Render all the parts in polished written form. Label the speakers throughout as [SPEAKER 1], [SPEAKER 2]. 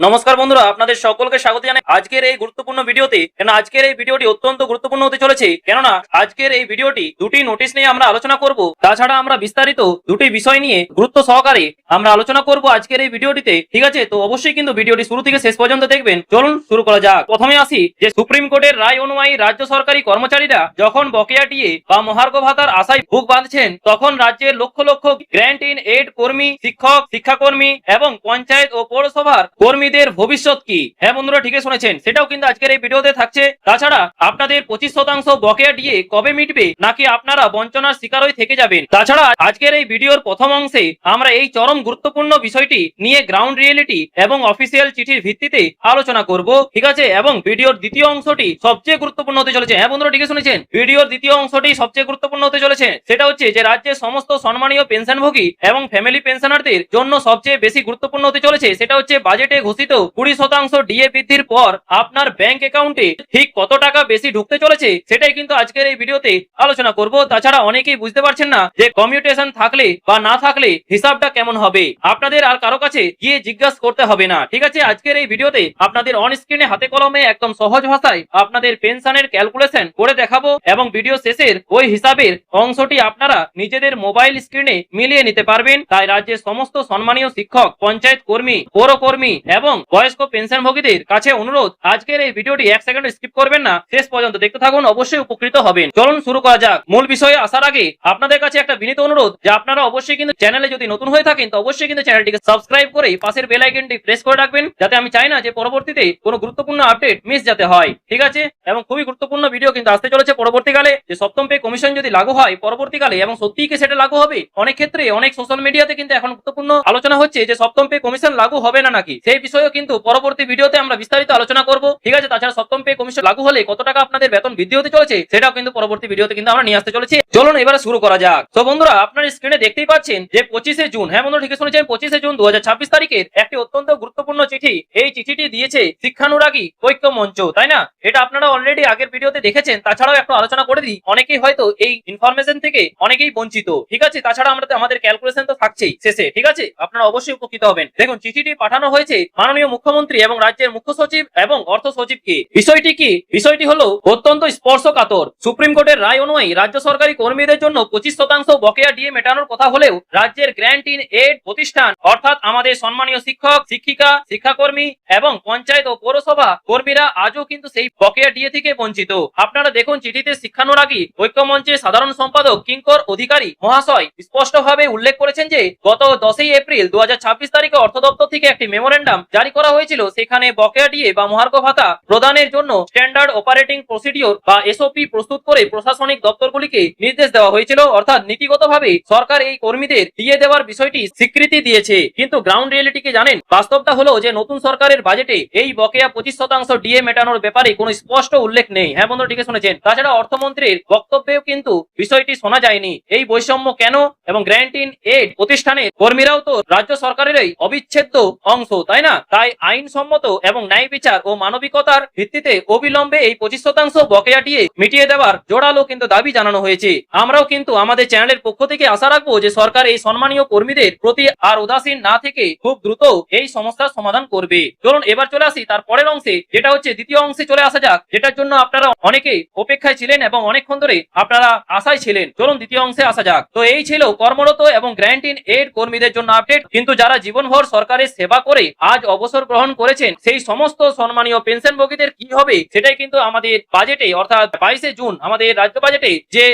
[SPEAKER 1] নমস্কার বন্ধুরা, আপনাদের সকলকে স্বাগত জানাই আজকের এই গুরুত্বপূর্ণ ভিডিওতে। কেন আজকের এই ভিডিওটি অত্যন্ত গুরুত্বপূর্ণ হতে চলেছে, কেননা আজকের এই ভিডিওটি দুটি নোটিশ নিয়ে আমরা আলোচনা করব। তাছাড়া আমরা বিস্তারিত দুটি বিষয় নিয়ে গুরুত্ব সহকারে আমরা আলোচনা করব আজকের এই ভিডিওটিতে। ঠিক আছে, তো অবশ্যই কিন্তু ভিডিওটি শুরু থেকে শেষ পর্যন্ত দেখবেন। চলুন শুরু করা যাক। প্রথমে আসি যে সুপ্রিম কোর্টের রায় অনুযায়ী রাজ্য সরকারি কর্মচারীরা যখন বকেয়া ডিএ বা মহার্ঘ ভাতার আশায় বুক বাঁধছেন, তখন রাজ্যের lakh lakh grant in aid কর্মী, শিক্ষক, শিক্ষাকর্মী এবং পঞ্চায়েত ও পৌরসভার কর্মীদের ভবিষ্যৎ কি? হ্যাঁ বন্ধুরা, ঠিকই শুনেছেন, সেটাও কিন্তু আজকের এই ভিডিওতে থাকছে। তাছাড়া আপনাদের 25% বকেয়া ডিএ কবে মিটবে, নাকি আপনারা বঞ্চনার শিকার হয়ে থেকে যাবেন? তাছাড়া আজকের এই ভিডিওর প্রথম অংশে আমরা এই চরম গুরুত্বপূর্ণ বিষয়টি নিয়ে গ্রাউন্ড রিয়েলিটি এবং অফিসিয়াল চিঠির ভিত্তিতে আলোচনা করব। ঠিক আছে, এবং ভিডিওর দ্বিতীয় অংশটি সবচেয়ে গুরুত্বপূর্ণ হতে চলেছে। হ্যাঁ বন্ধুরা, ঠিকই শুনেছেন, ভিডিওর দ্বিতীয় অংশটি সবচেয়ে গুরুত্বপূর্ণ হতে চলেছে। সেটা হচ্ছে যে রাজ্যের সমস্ত সম্মানীয় পেনশনভোগী এবং ফ্যামিলি পেনশনারদের জন্য সবচেয়ে বেশি গুরুত্বপূর্ণ হতে চলেছে। সেটা হচ্ছে বাজেটে ঘোষিত 20% ডিএ বৃদ্ধির পর আপনার ব্যাংক অ্যাকাউন্টে ঠিক কত টাকা বেশি ঢুকতে চলেছে, সেটাই কিন্তু আজকের এই ভিডিওতে আলোচনা করব। তাছাড়া অনেকেই বুঝতে পারছেন না যে কমিউটেশন থাকলে বা না থাকলে হিসাবটা কেমন হবে। আপনাদের আর কারো কাছে গিয়ে জিজ্ঞাসা করতে হবে না। ঠিক আছে, আজকের এই ভিডিওতে আপনাদের অন স্ক্রিনে হাতে কলমে একদম সহজ ভাষায় আপনাদের পেনশনের ক্যালকুলেশন করে দেখাবো, এবং ভিডিও শেষের ওই হিসাবের অংশটি আপনারা নিজেদের মোবাইল স্ক্রিনে মিলিয়ে নিতে পারবেন। তাই রাজ্যের সমস্ত সম্মানীয় শিক্ষক, পঞ্চায়েত কর্মী, পৌরকর্মী এবং বয়স্ক পেনশনভোগীদের কাছে অনুরোধ, আজকের এই ভিডিওটি 1 সেকেন্ড স্কিপ করবেন না, শেষ পর্যন্ত দেখতে থাকুন, অবশ্যই উপকৃত হবেন। চলুন শুরু করা যাক। মূল বিষয়ে আসার আগে আপনাদের কাছে একটা বিনীত অনুরোধ যে আপনারা অবশ্যই কিন্তু চ্যানেলে যদি নতুন হয়ে থাকেন তো অবশ্যই কিন্তু চ্যানেলটিকে সাবস্ক্রাইব করে পাশের বেল আইকনটি প্রেস করে রাখবেন, যাতে আমি চাই না যে পরবর্তীতে কোনো গুরুত্বপূর্ণ আপডেট মিস যাতে হয়। ঠিক আছে, এবং খুবই গুরুত্বপূর্ণ ভিডিও কিন্তু আসতে চলেছে পরবর্তীকালে, যে সপ্তম পে কমিশন যদি লাগু হয় পরবর্তীকালে, এবং সত্যিই কি সেটা লাগু হবে? অনেক ক্ষেত্রে অনেক সোশ্যাল মিডিয়াতে কিন্তু এখন গুরুত্বপূর্ণ আলোচনা হচ্ছে যে সপ্তম পে কমিশন লাগু হবে না নাকি, সেই বিষয়েও কিন্তু পরবর্তী ভিডিওতে আমরা বিস্তারিত আলোচনা করব। ঠিক আছে, তাছাড়া সপ্তম পে কমিশন লাগু হলে কত টাকা আপনাদের বেতন বৃদ্ধি হতে চলেছে সেটাও কিন্তু পরবর্তী ভিডিওতে কিন্তু আমরা নিয়ে আসতে চলেছি। চলুন এবারে শুরু করা যাক। তো বন্ধুরা, আপনার স্ক্রিনে দেখতেই পাচ্ছেন যে 25শে জুন, হ্যাঁ বন্ধুরা ঠিক শুনেছেন, 25শে জুন 2026 তারিখের একটি অত্যন্ত গুরুত্বপূর্ণ চিঠি। এই চিঠিটি দিয়েছে শিক্ষানুরাগী ঐক্য মঞ্চ, তাই না? এটা আপনারা অলরেডি আগের ভিডিওতে দেখেছেন। তাছাড়াও একটু আলোচনা করে দিই, অনেকেই হয়তো এই ইনফরমেশন থেকে অনেকেই বঞ্চিত। ঠিক আছে, তাছাড়া আমাদের ক্যালকুলেশন তো থাকছেই শেষে। ঠিক আছে, আপনারা অবশ্যই উপকৃত হবেন। দেখুন, চিঠিটি পাঠানো হয়েছে মাননীয় মুখ্যমন্ত্রী এবং রাজ্যের মুখ্য সচিব এবং অর্থ সচিবকে। বিষয়টি কি? বিষয়টি হলো অত্যন্ত স্পর্শকাতর। সুপ্রিম কোর্টের রায় অনুযায়ী রাজ্য সরকারি কর্মীদের জন্য 25% বকেয়া ডিএ মেটানোর কথা হলেও রাজ্যের গ্র্যান্ট ইন এইড প্রতিষ্ঠান, অর্থাৎ আমাদের সম্মানীয় শিক্ষক, শিক্ষিকা, শিক্ষাকর্মী এবং পঞ্চায়েত ও পৌরসভা কর্মীরা আজও কিন্তু সেই বকেয়া ডিএ থেকে বঞ্চিত। আপনারা দেখুন, চিঠিতে শিক্ষানুরাগী ঐক্য মঞ্চের সাধারণ সম্পাদক কিঙ্কর অধিকারী মহাশয় স্পষ্টভাবে উল্লেখ করেছেন যে গত 10ই এপ্রিল 2026 তারিখে অর্থ দপ্তর থেকে একটি মেমোরেন্ডাম জারি করা হয়েছিল। সেখানে বকেয়া ডিএ বা মহার্ঘ ভাতা প্রদানের জন্য স্ট্যান্ডার্ড অপারেটিং প্রসিডিওর বা এসওপি প্রস্তুত করে প্রশাসনিক দপ্তরগুলিকে নির্দেশ দেওয়া হয়েছিল, অর্থাৎ নীতিগতভাবে সরকার এই কর্মীদের ডিএ দেওয়ার বিষয়টি স্বীকৃতি দিয়েছে। কিন্তু গ্রাউন্ড রিয়েলিটি কি জানেন? বাস্তবটা হলো যে নতুন সরকারের বাজেটে এই বকেয়া 25% ডিএ মেটানোর ব্যাপারে কোনো স্পষ্ট উল্লেখ নেই। হ্যাঁ বন্ধুরা, ঠিক শুনেছেন। তাছাড়া অর্থমন্ত্রীর বক্তব্যেও কিন্তু বিষয়টি শোনা যায়নি। এই বৈষম্য কেন? এবং গ্র্যান্ট ইন এইড প্রতিষ্ঠানের কর্মীরাও তো রাজ্য সরকারেরই অবিচ্ছেদ্য অংশ, তাই না? তাই আইনসম্মত এবং ন্যায় বিচার ও মানবিকতার ভিত্তিতে অবিলম্বে এই 25% বকেয়া ডিএ মিটিয়ে দেওয়ার জোরালো কিন্তু দাবি জানানো হয়েছে। আমরাও কিন্তু আমাদের চ্যানেলের পক্ষ থেকে আশা রাখবো যে সরকার এই সম্মানীয় কর্মীদের প্রতি আর উদাসীন না থেকে খুব দ্রুত এই সমস্যার সমাধান করবে। চলুন এবার চলে আসি তার পরের অংশে, যেটা হচ্ছে দ্বিতীয় অংশে চলে আসা যাক, যেটার জন্য আপনারা অনেকে অপেক্ষায় ছিলেন এবং অনেকক্ষণ ধরে আপনারা আশায় ছিলেন। চলুন দ্বিতীয় অংশে আসা যাক। তো এই ছিল কর্মরত এবং গ্র্যান্ট ইন এইড কর্মীদের জন্য আপডেট। কিন্তু যারা জীবনভর সরকারের সেবা করে আজ অবসর গ্রহণ করেছেন, সেই সমস্ত সম্মানীয় পেনশনভোগীদের কি হবে, সেটাই কিন্তু আমাদের বাজেটে, অর্থাৎ 22শে জুন আমাদের রাজ্য বাজেটে যে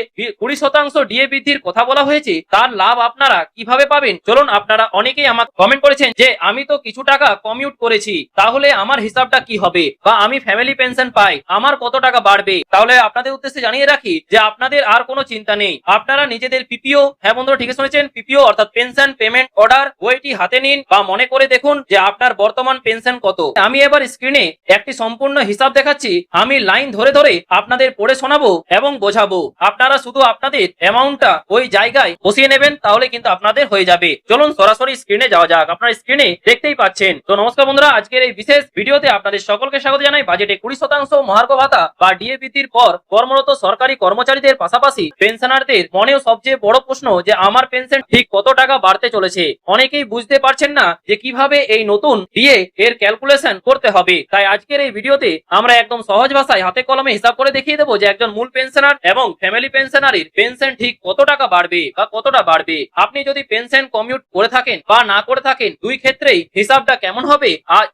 [SPEAKER 1] 20% ডিএ বৃদ্ধির কথা বলা হয়েছে, তার লাভ আপনারা কিভাবে পাবেন। চলুন, আপনারা অনেকেই আমাকে কমেন্ট করেছেন যে আমি তো কিছু টাকা কমিউট করেছি, তাহলে আমার হিসাবটা কি হবে, বা আমি ফ্যামিলি পেনশন পাই, আমার কত টাকা বাড়বে। তাহলে আপনাদের উদ্দেশ্যে জানিয়ে রাখি যে আপনাদের আর কোনো চিন্তা নেই। আপনারা নিজেদের পিপিও, হ্যাঁ বন্ধুরা ঠিক শুনেছেন, পিপিও অর্থাৎ পেনশন পেমেন্ট অর্ডার, বইটি হাতে নিন বা মনে করে দেখুন যে আপনার বর্তমান পেনশন কত। আমি এবার স্ক্রিনে একটি সম্পূর্ণ হিসাব দেখাচ্ছি, আমি লাইন ধরে ধরে আপনাদের পড়ে শোনাবো এবং বোঝাবো। আপনারা শুধু আপনাদের অ্যামাউন্টটা ওই জায়গায় বসিয়ে নেবেন, তাহলে কিন্তু আপনাদের হয়ে যাবে। চলুন সরাসরি স্ক্রিনে যাওয়া যাক। আপনার স্ক্রিনে দেখতেই পাচ্ছেন। তো নমস্কার বন্ধুরা, আজকের এই বিশেষ ভিডিওতে আপনাদের সকলকে স্বাগত জানাই। বাজেটে 20% মহার্ঘ ভাতা বা ডিএ বৃদ্ধির পর কর্মরত সরকারি কর্মচারীদের পাশাপাশি পেনশনারদের মনেও সবচেয়ে বড় প্রশ্ন যে আমার পেনশন ঠিক কত টাকা বাড়তে চলেছে। অনেকেই বুঝতে পারছেন না যে কিভাবে এই নতুন দিয়ে এর ক্যালকুলেশন করতে হবে। তাই আজকের এই ভিডিওতে আমরা একদম সহজ ভাষায় হাতে কলমে হিসাব করে দেখিয়ে দেবো যে একজন মূল পেনশনার এবং ফ্যামিলি পেনশনারির পেনশন ঠিক কতটা টাকা বাড়বে বা কতটা বাড়বে। আপনি যদি পেনশন কমিউট করে থাকেন বা না করে থাকেন, দুই ক্ষেত্রেই হিসাবটা কেমন হবে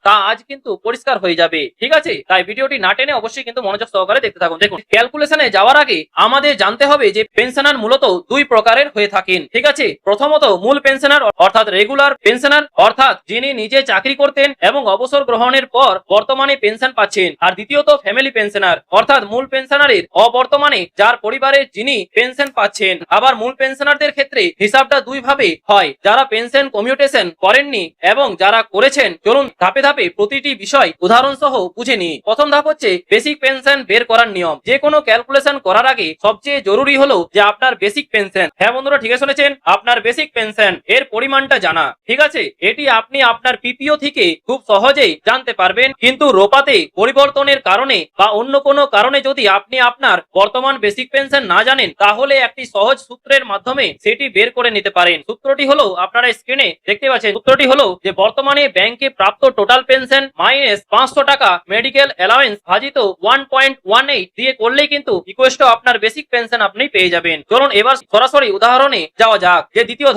[SPEAKER 1] তা আজ কিন্তু পরিষ্কার হয়ে যাবে। ঠিক আছে, তাই ভিডিওটি না টেনে অবশ্যই কিন্তু মনোযোগ সহকারে দেখতে থাকুন। দেখুন, ক্যালকুলেশনে যাওয়ার আগে আমাদের জানতে হবে যে পেনশনার মূলত দুই প্রকারের হয়ে থাকেন। ঠিক আছে, প্রথমত মূল পেনশনার অর্থাৎ রেগুলার পেনশনার, অর্থাৎ যিনি নিজে চাকরি করতেন এবং অবসর গ্রহণের পর বর্তমানে পেনশন পাচ্ছেন। আর দ্বিতীয়ত ফ্যামিলি পেনশনার, অর্থাৎ মূল পেনশনারের অবর্তমানে যার পরিবারের যিনি পেনশন পাচ্ছেন। আবার মূল পেনশনারদের ক্ষেত্রে হিসাবটা দুই ভাবে হয়, যারা পেনশন কমিউটেশন করেননি এবং যারা করেছেন। চলুন ধাপে ধাপে প্রতিটি বিষয় উদাহরণ সহ বুঝে নিই। প্রথম ধাপ হচ্ছে বেসিক পেনশন বের করার নিয়ম। যে কোনো ক্যালকুলেশন করার আগে সবচেয়ে জরুরি হলো যে আপনার বেসিক পেনশন, হ্যাঁ বন্ধুরা ঠিক শুনেছেন, আপনার বেসিক পেনশন এর পরিমাণটা জানা। ঠিক আছে, এটি আপনি আপনার পিপিও থেকে খুব সহজেই জানতে পারবেন। কিন্তু রোপাতে পরিবর্তনের কারণে বা অন্য কোনো কারণে যদি আপনি আপনার বর্তমান বেসিক পেনশন না জানেন, তাহলে একটি সহজ সূত্রের মাধ্যমে সেটি বের করে নিতে পারেন। সূত্রটি হলো, আপনারা স্ক্রিনে দেখতে পাচ্ছেন, সূত্রটি হলো যে বর্তমানে ব্যাংকে প্রাপ্ত টোটাল পেনশন মাইনাস 500 টাকা মেডিকেল অ্যালাউয়েন্স ভাজিত 1.18 দিয়ে করলেই কিন্তু ইকুয়াল টু আপনার বেসিক পেনশন আপনি পেয়ে যাবেন। চলুন এবার সরাসরি উদাহরণে যাওয়া যাক। যে দ্বিতীয়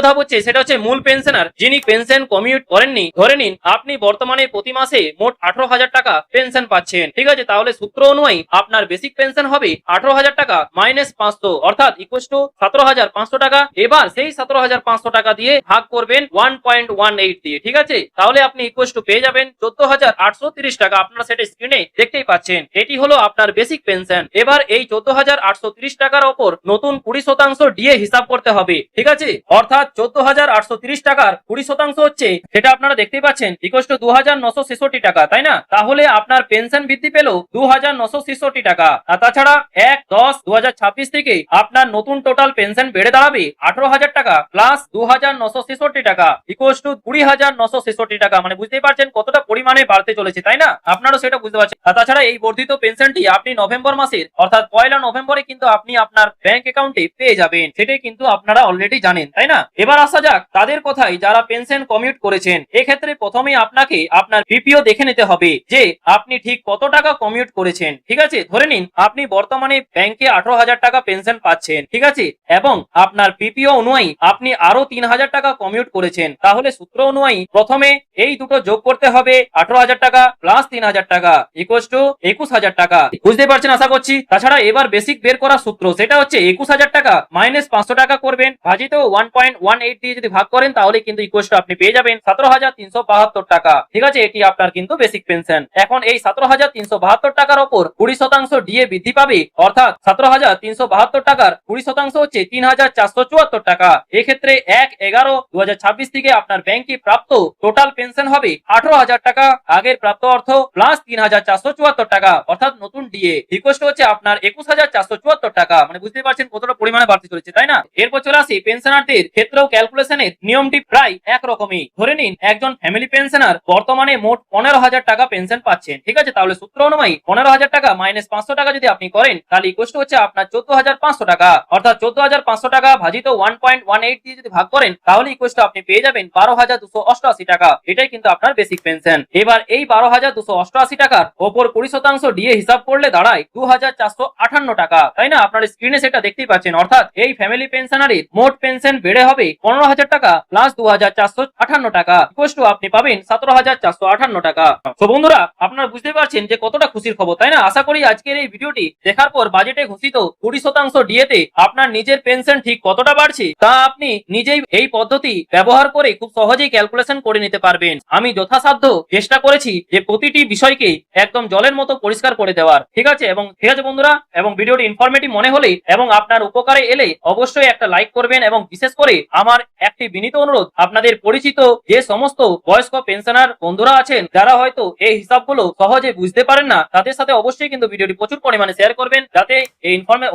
[SPEAKER 1] ধাপ হচ্ছে, সেটা হচ্ছে মূল পেনশনার যিনি পেনশন কমিউট করেননি। ধরে নিন আপনি বর্তমানে প্রতি মাসে মোট 18,000 টাকা পেনশন পাচ্ছেন। ঠিক আছে, তাহলে সূত্র অনুযায়ী আপনার বেসিক পেনশন হবে 18,000 টাকা মাইনাস 500 অর্থাৎ ইকুয়াল টু 17,500 টাকা। এবার সেই 17,500 টাকা দিয়ে ভাগ করবেন 1.18 দিয়ে। ঠিক আছে, তাহলে আপনি ইকুয়াল টু পেয়ে যাবেন 14,830 টাকা। আপনারা সেটা স্ক্রিনে দেখতেই পাচ্ছেন। এটি হলো আপনার বেসিক পেনশন। এবার এই 14,830 টাকার ওপর নতুন 20% ডিএ হিসাব করতে হবে। ঠিক আছে, অর্থাৎ 14,830 টাকার 20% হচ্ছে, সেটা আপনারা দেখতেই পাচ্ছেন, ইকুয়াল টু 2,966 টাকা, তাই না? তাহলে আপনার পেনশন বৃদ্ধি পেল 2,966 টাকা। আর তাছাড়া 1/10/2026 থেকে আপনার নতুন টোটাল পেনশন বেড়ে দাঁড়াবে 18,000 টাকা প্লাস 2,966 টাকা ইকুয়াল টু 20,966 টাকা। মানে বুঝতেই পারছেন কতটা পরিমাণে বাড়তে চলেছে, তাই না? আপনারও সেটা বুঝতে পারছেন। আর তাছাড়া এই বর্ধিত পেনশনটি আপনি নভেম্বর মাসের অর্থাৎ 1 নভেম্বরে কিন্তু আপনি আপনার ব্যাংক অ্যাকাউন্টে পেয়ে যাবেন। সেটাই কিন্তু আপনারা অলরেডি জানেন, তাই না? এবার আসা যাক তাদের কথাই যারা পেনশন কমিউট করেছেন। এক্ষেত্রে প্রথমেই আপনাকে আপনার পিপিও দেখে নিতে হবে যে আপনি ঠিক কত টাকা কমিউট করেছেন। ঠিক আছে, ধরে নিন আপনি বর্তমানে ব্যাংকে 18,000 টাকা পেনশন পাচ্ছেন। ঠিক আছে, এবং আপনার পিপিও অনুযায়ী আপনি আরো 3,000 টাকা কমিউট করেছেন। তাহলে সূত্র অনুযায়ী প্রথমে এই দুটো যোগ করতে হবে, 18,000 টাকা প্লাস 3,000 টাকা ইকুয়াল টু 21,000 টাকা। বুঝতে পারছেন আশা করছি। তাছাড়া এবার বেসিক বের করার সূত্র, সেটা হচ্ছে 21,000 টাকা মাইনাস 500 টাকা করবেন, ভাজিত 1.18 দিয়ে যদি ভাগ করেন তাহলে কিন্তু ইকুয়াল টু আপনি পেয়ে যাবেন 17,372 টাকা। ঠিক আছে, এটি আপনার কিন্তু বেসিক পেনশন। এখন এই 17,372 টাকার ওপর 20% ডিএ বৃদ্ধি পাবে, অর্থাৎ 17,372 টাকার 20% হচ্ছে 3,474 টাকা। এক্ষেত্রে 1/11/2026 থেকে আপনার ব্যাংকে প্রাপ্ত টোটাল পেনশন হবে 18,000 টাকা, আগের প্রাপ্ত অর্থ প্লাস 3,474 টাকা অর্থাৎ নতুন ডিএ ইকুয়াল টু হচ্ছে আপনার 21,474 টাকা। মানে বুঝতে পারছেন কতটা পরিমাণে বাড়তে চলেছে, তাই না? এরপর চলে আসি পেনশনারদের ক্ষেত্রেও ক্যালকুলেশনের নিয়মটি প্রায় একরকমই। ধরে নিন একজন ফ্যামিলি পেনশনার বর্তমানে মোট 15,000 টাকা পেনশন পাচ্ছেন। ঠিক আছে, তাহলে সূত্র অনুযায়ী 15,000 টাকা মাইনাস 500 টাকা যদি আপনি করেন তাহলে ইকুয়াল টু হচ্ছে আপনার 14,500 টাকা, অর্থাৎ 14,500 টাকা ভাজিত 1.18 দিয়ে যদি ভাগ করেন তাহলে ইকুয়াল টু আপনি পেয়ে যাবেন 12,288 টাকা। এটাই কিন্তু আপনার বেসিক পেনশন। এবার এই 12,288 টাকার ওপর 20% ডিএ হিসাব করলে দাঁড়ায় 2,458 টাকা, তাই না? আপনার স্ক্রিনে সেটা দেখতেই পাচ্ছেন। অর্থাৎ এই ফ্যামিলি পেনশনারের মোট পেনশন বেড়ে হবে 15,000 টাকা প্লাস 2,458 টাকা ইকুয়াল টু আপনি পাবেন 17,458 টাকা। তো বন্ধুরা আপনারা বুঝতে পারছেন যে কতটা খুশির খবর, তাই না? আশা করি আজকের এই ভিডিওটি দেখার পর বাজেটে ঘোষিত 20% ডিএতে আপনার নিজের পেনশন ঠিক কতটা বাড়ছে তা আপনি নিজেই এই পদ্ধতি ব্যবহার করে খুব সহজেই ক্যালকুলেশন করে নিতে পারবেন। আমি যথাসাধ্য চেষ্টা করেছি যে প্রতিটি বিষয়কে একদম জলের মতো পরিষ্কার করে দেওয়ার। ঠিক আছে, এবং ঠিক আছে বন্ধুরা, এবং ভিডিওটি ইনফরমেটিভ মনে হলে এবং আপনার উপকারে এলে অবশ্যই একটা লাইক করবেন। এবং বিশেষ করে আমার একটি বিনীত অনুরোধ, আপনাদের পরিচিত যে সমস্ত বয়স্ক পেনশনার বন্ধুরা আছেন যারা হয়তো এই হিসাবগুলো সহজে বুঝতে পারেন না, তাদের সাথে অবশ্যই কিন্তু ভিডিওটি প্রচুর পরিমাণে শেয়ার করবেন, যাতে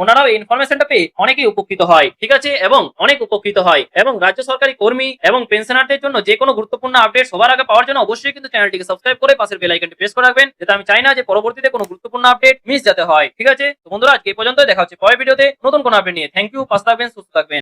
[SPEAKER 1] ওনারাও এই ইনফরমেশনটা পেয়ে অনেকেই উপকৃত হয়। ঠিক আছে, এবং অনেক উপকৃত হয়। এবং রাজ্য সরকারি কর্মী এবং পেনশনারদের জন্য যে কোনো গুরুত্বপূর্ণ আপডেট সবার আগে পাওয়ার জন্য অবশ্যই কিন্তু চ্যানেলটিকে সাবস্ক্রাইব করে পাশের বেল আইকনটি প্রেস করে রাখবেন, যাতে আমি চাই না যে পরবর্তীতে কোনো গুরুত্বপূর্ণ আপডেট মিস যাতে হয়। ঠিক আছে, তো বন্ধুরা আজকে এই পর্যন্ত, দেখা হচ্ছে পরের ভিডিওতে নতুন কোনো আপডেট নিয়ে। থ্যাংক ইউ, পাশে থাকবেন, সুস্থ থাকবেন।